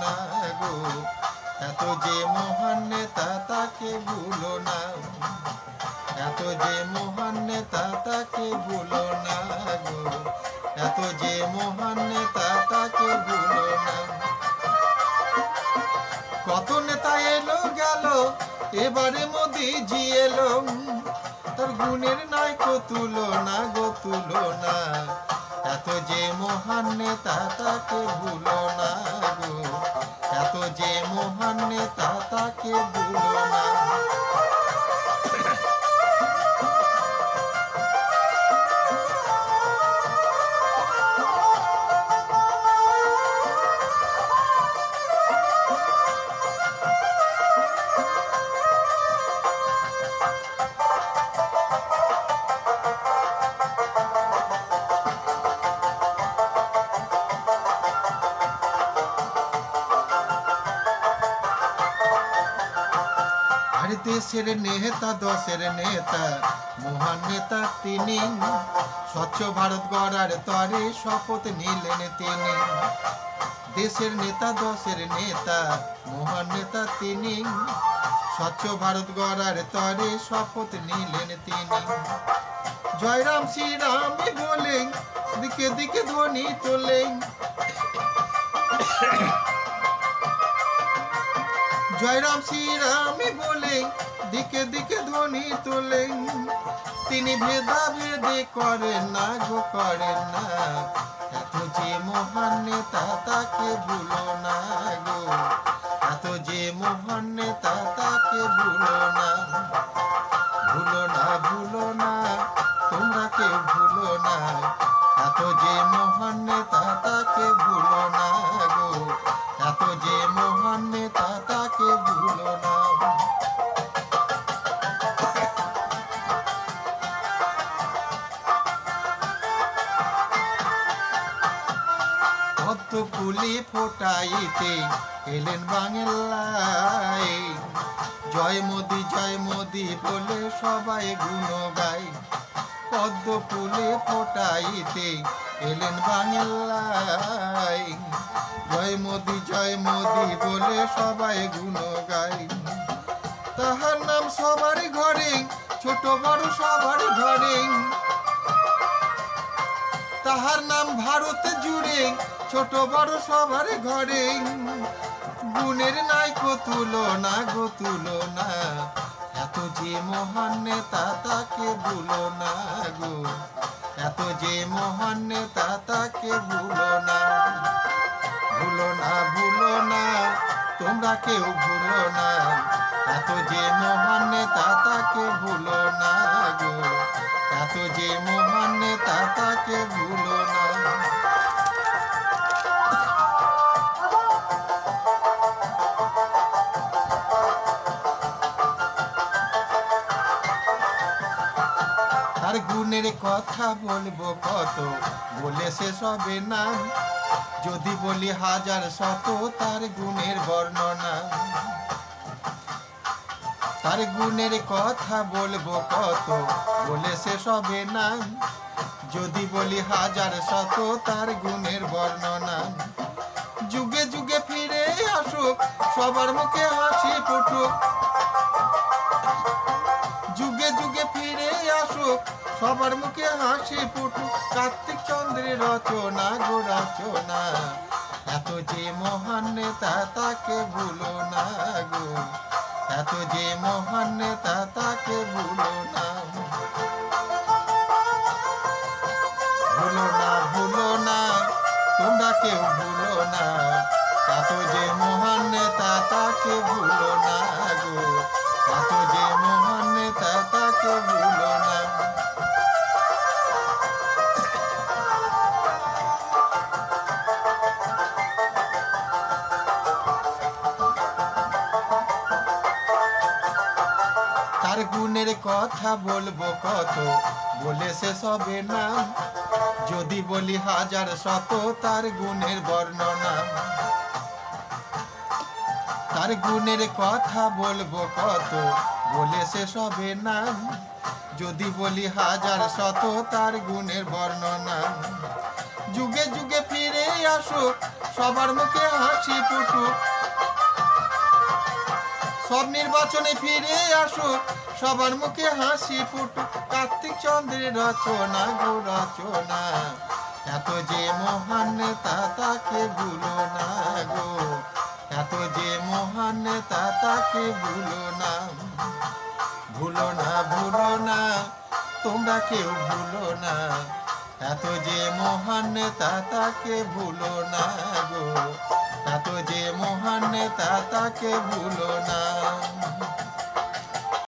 না গো, এত যে মহান নেতা তাকে ভুলো না, এত যে মহান নেতা তাকে ভুলো না গো, এত যে মহান নেতা তাকে ভুলো না। কত নেতা এলো গেল, এবারে মোদিজি এলো, তার গুণের নাই কো তুলনা গো তুলনা, এত যে মহান নেতা তাকে ভুলো না গো, এত যে মহান নেতা তাকে ভুলো না। দেশের নেতা দশের নেতা মহান নেতা তিনি, স্বচ্ছ ভারত গড়ার তরে শপথ নিলেন তিনি। দেশের নেতা দশের নেতা মহান নেতা তিনি, স্বচ্ছ ভারত গড়ার তরে শপথ নিলেন তিনি। জয় রাম শ্রীরাম বলেন, দিকে দিকে ধ্বনি তোলেন, জয় রাম শ্রীরাম বলে দিকে দিকে ধ্বনি তোলেন। তিনি ভেদাভেদে করেন না গো করেন না, এত যে মহান নেতা তাকে ভুলো না গো, এত যে মহান নেতা তাকে ভুলো না। ভুলো না ভুলো না তোমরা কেউ ভুলো না, এত যে মহান নেতা তাকে ভুলো না গো, এত যে মহান নেতা তাকে ভুলো না। পদ্ম ফুলে ফোটাইতে এলেন বাংলায়, জয় মোদি বলে সবাই গুণ গায়। পদ্ম ফুলে ফোটাইতে এলেন বাংলায়, জয় মোদি বলে সবাই গুণ গায়। তাহার নাম সবার ঘরে, ছোট বড় সবার ঘরে, তাহার নাম ভারত জুড়ে, ছোট বড় সবার ঘরে। গুণের নাই কো তুলনা গো তুলনা, এত যে মহান নেতা তাকে ভুলো না গো, এত যে মহান নেতা তাকে ভুলো না। ভুলো না ভুলো না তোমরা কেউ ভুলো না, এত যে মহান নেতা তাকে ভুলো না গো, এত যে মহান নেতা তাকে ভুলো না। তার গুণের কথা বলবো কত, বলে শেষ হবে না, যদি বলি হাজার শত তার গুণের বর্ণনা। তার গুণের কথা বলবো কত, বলে শেষ হবে না, যদি বলি হাজার শত তার গুণের বর্ণনা। যুগে যুগে ফিরে আসুক, সবার মুখে হাসি ফুটুক, যুগে যুগে ফিরে আসুক, সবার মুখে হাসি ফুটুক। কার্তিক চন্দ্রের রচনা গো রচনা, এত যে মহান নেতা তাকে ভুলো না গো, এত যে মহান নেতা তাকে ভুলো না। ভুলো না ভুলো না তোমরা কেউ ভুলো না, এত যে মহান নেতা তাকে ভুলো না গো, এত যে মহান নেতা তাকে ভুলো না। তার গুণের কথা বলবো কত, বলে শেষ হবে না, যদি বলি হাজার শত তার গুণের বর্ণনা। তার গুণের কথা বলবো কত, বলে শেষ হবে না, যদি বলি হাজার শত তার গুণের বর্ণনা। যুগে যুগে ফিরে আসুক, সবার মুখে হাসি ফুটুক। সব নির্বাচনে ফিরে আসুক, সবার মুখে হাসি ফুটুক। কার্তিক চন্দ্রের রচনা গো রচনা, এত যে মহান নেতা তাকে ভুলো না গো, এত যে মহান নেতা তাকে ভুলো না। ভুলো না, ভুলো না, তোমরা কেউ ভুলো না, এত যে মহান নেতা তাকে ভুলো না গো, এত যে মহান নেতা তাকে ভুলো না।